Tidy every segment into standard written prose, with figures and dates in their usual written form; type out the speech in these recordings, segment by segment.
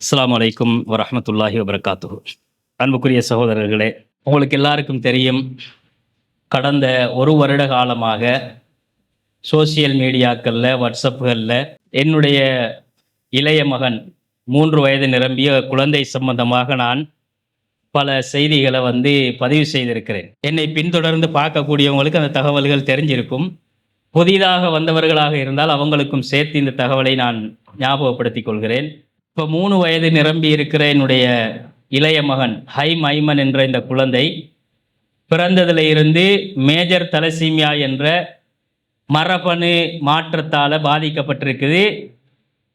அஸ்ஸலாமு அலைக்கும் வரஹ்மத்துல்லாஹி வபரகாத்துஹு. அன்புக்குரிய சகோதரர்களே, உங்களுக்கு எல்லாருக்கும் தெரியும், கடந்த ஒரு வருட காலமாக சோசியல் மீடியாக்கள்ல, வாட்ஸ்அப்புகள்ல என்னுடைய இளைய மகன் 3 வயது நிரம்பிய குழந்தை சம்பந்தமாக நான் பல செய்திகளை பதிவு செய்திருக்கிறேன். என்னை பின்தொடர்ந்து பார்க்கக்கூடியவங்களுக்கு அந்த தகவல்கள் தெரிஞ்சிருக்கும். புதிதாக வந்தவர்களாக இருந்தால் அவங்களுக்கும் சேர்த்து இந்த தகவலை நான் ஞாபகப்படுத்திக் கொள்கிறேன். இப்போ 3 வயது நிரம்பி இருக்கிற என்னுடைய இளைய மகன் ஹைம் ஐமன் என்ற இந்த குழந்தை பிறந்ததில் இருந்து மேஜர் தலசீமியா என்ற மரபணு மாற்றத்தால் பாதிக்கப்பட்டிருக்குது.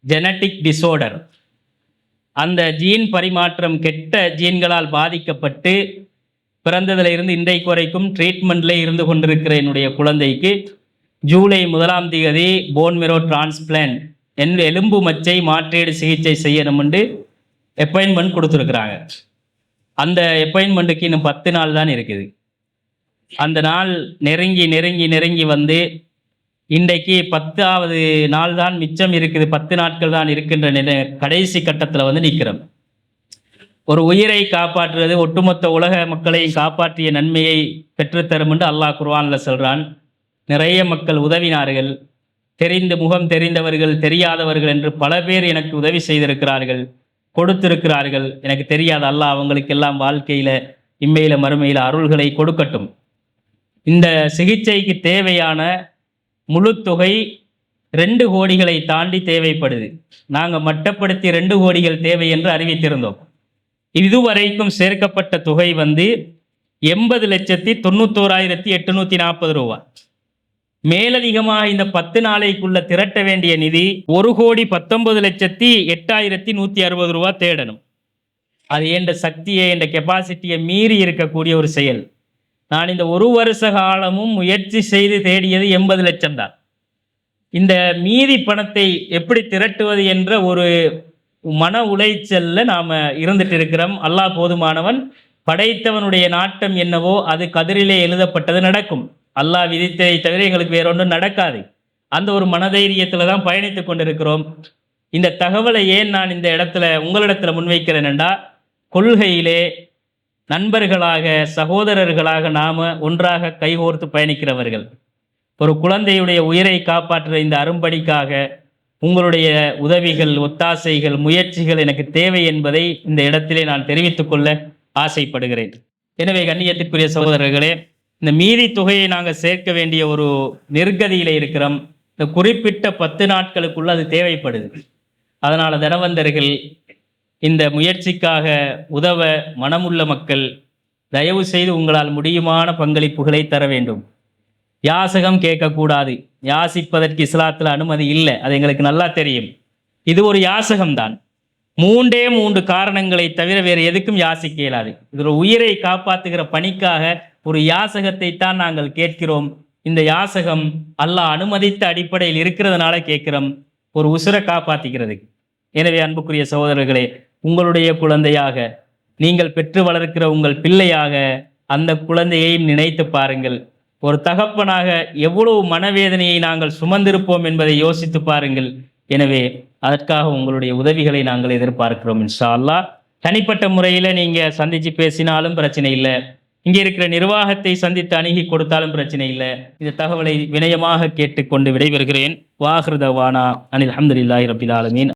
Genetic disorder. அந்த ஜீன் பரிமாற்றம் கெட்ட ஜீன்களால் பாதிக்கப்பட்டு பிறந்ததில் இருந்து இன்றைக்கு வரைக்கும் ட்ரீட்மெண்ட்ல இருந்து கொண்டிருக்கிற என்னுடைய குழந்தைக்கு ஜூலை 1ஆம் தேதி போன் மெரோ டிரான்ஸ்பிளான்ட் எலும்பு மச்சை மாற்றீடு சிகிச்சை செய்யணும் என்று அப்பாயின்மெண்ட் கொடுத்துருக்குறாங்க. அந்த அப்பாயின்மெண்ட்டுக்கு இன்னும் 10 நாள் தான் இருக்குது. அந்த நாள் நெருங்கி நெருங்கி நெருங்கி இன்றைக்கு 10ஆவது நாள் தான் மிச்சம் இருக்குது. 10 நாட்கள் தான் இருக்கின்ற கடைசி கட்டத்தில் நிற்கிறோம். ஒரு உயிரை காப்பாற்றுறது ஒட்டுமொத்த உலக மக்களையும் காப்பாற்றிய நன்மையை பெற்றுத்தரும் என்று அல்லாஹ் குர்ஆனில் சொல்கிறான். நிறைய மக்கள் உதவினார்கள். முகம் தெரிந்தவர்கள், தெரியாதவர்கள் என்று பல பேர் எனக்கு உதவி செய்திருக்கிறார்கள், கொடுத்திருக்கிறார்கள். எனக்கு தெரியாத அல்லாஹ் அவங்களுக்கெல்லாம் வாழ்க்கையில் இம்மையில மறுமையில் அருள்களை கொடுக்கட்டும். இந்த சிகிச்சைக்கு தேவையான முழு தொகை 2 கோடிகளை தாண்டி தேவைப்படுது. நாங்கள் மட்டப்படுத்தி 2 கோடிகள் தேவை என்று அறிவித்திருந்தோம். இதுவரைக்கும் சேர்க்கப்பட்ட தொகை 80,91,840 ரூபா. மேலதிகமாக இந்த 10 நாளைக்குள்ள திரட்ட வேண்டிய நிதி 1,19,08,160 ரூபா தேடணும். அது என்ற சக்தியை, என்ற கெப்பாசிட்டியை மீறி இருக்கக்கூடிய ஒரு செயல். நான் இந்த 1 வருஷ காலமும் முயற்சி செய்து தேடியது 80 லட்சம் தான். இந்த மீதி பணத்தை எப்படி திரட்டுவது என்ற ஒரு மன உளைச்சல்ல நாம இருந்துட்டு இருக்கிறோம். அல்லாஹ் போதுமானவன். படைத்தவனுடைய நாட்டம் என்னவோ அது கதிரிலே எழுதப்பட்டது நடக்கும். அல்லாஹ் விதித்ததை தவிர எங்களுக்கு வேற ஒன்றும் நடக்காது. அந்த ஒரு மனதைரியத்தில் தான் பயணித்து கொண்டிருக்கிறோம். இந்த தகவலை ஏன் நான் இந்த இடத்துல உங்களிடத்துல முன்வைக்கிறேன்டா, கொள்கையிலே நண்பர்களாக, சகோதரர்களாக நாம ஒன்றாக கைகோர்த்து பயணிக்கிறவர்கள். ஒரு குழந்தையுடைய உயிரை காப்பாற்றுற இந்த அரும்படிக்காக உங்களுடைய உதவிகள், ஒத்தாசைகள், முயற்சிகள் எனக்கு தேவை என்பதை இந்த இடத்திலே நான் தெரிவித்துக் கொள்ள ஆசைப்படுகிறேன். எனவே கண்ணியத்திற்குரிய சகோதரர்களே, இந்த மீதி தொகையை நாங்கள் சேர்க்க வேண்டிய ஒரு நெருக்கதியில் இருக்கிறோம். இந்த குறிப்பிட்ட 10 நாட்களுக்குள்ள அது தேவைப்படுது. அதனால் தனவந்தர்கள், இந்த முயற்சிக்காக உதவ மனமுள்ள மக்கள் தயவு செய்து உங்களால் முடியுமான பங்களிப்புகளை தர வேண்டும். யாசகம் கேட்கக்கூடாது. யாசிப்பதற்கு இஸ்லாத்தில் அனுமதி இல்லை. அது எங்களுக்கு நல்லா தெரியும். இது ஒரு யாசகம்தான். 3 காரணங்களை தவிர வேறு எதுக்கும் யாசிக்க இயலாது. இது ஒரு உயிரை காப்பாற்றுகிற பணிக்காக ஒரு யாசகத்தை தான் நாங்கள் கேட்கிறோம். இந்த யாசகம் அல்லாஹ் அனுமதித்த அடிப்படையில் இருக்கிறதுனால கேட்கிறோம், ஒரு உசுரை காப்பாற்றிக்கிறது. எனவே அன்புக்குரிய சகோதரர்களே, உங்களுடைய குழந்தையாக, நீங்கள் பெற்று வளர்க்கிற உங்கள் பிள்ளையாக அந்த குழந்தையையும் நினைத்து பாருங்கள். ஒரு தகப்பனாக எவ்வளவு மனவேதனையை நாங்கள் சுமந்திருப்போம் என்பதை யோசித்து பாருங்கள். எனவே அதற்காக உங்களுடைய உதவிகளை நாங்கள் எதிர்பார்க்கிறோம். இன்ஷா அல்லாஹ் தனிப்பட்ட முறையில் நீங்கள் சந்தித்து பேசினாலும் பிரச்சனை இல்லை. இங்கே இருக்கிற நிர்வாகத்தை சந்தித்து அணுகி கொடுத்தாலும் பிரச்சனை இல்லை. இந்த தகவலை வினயமாக கேட்டுக்கொண்டு விடைபெறுகிறேன். வாஹிரு தவானா அனில் அல்ஹம்துலில்லாஹி ரப்பில் ஆலமீன்.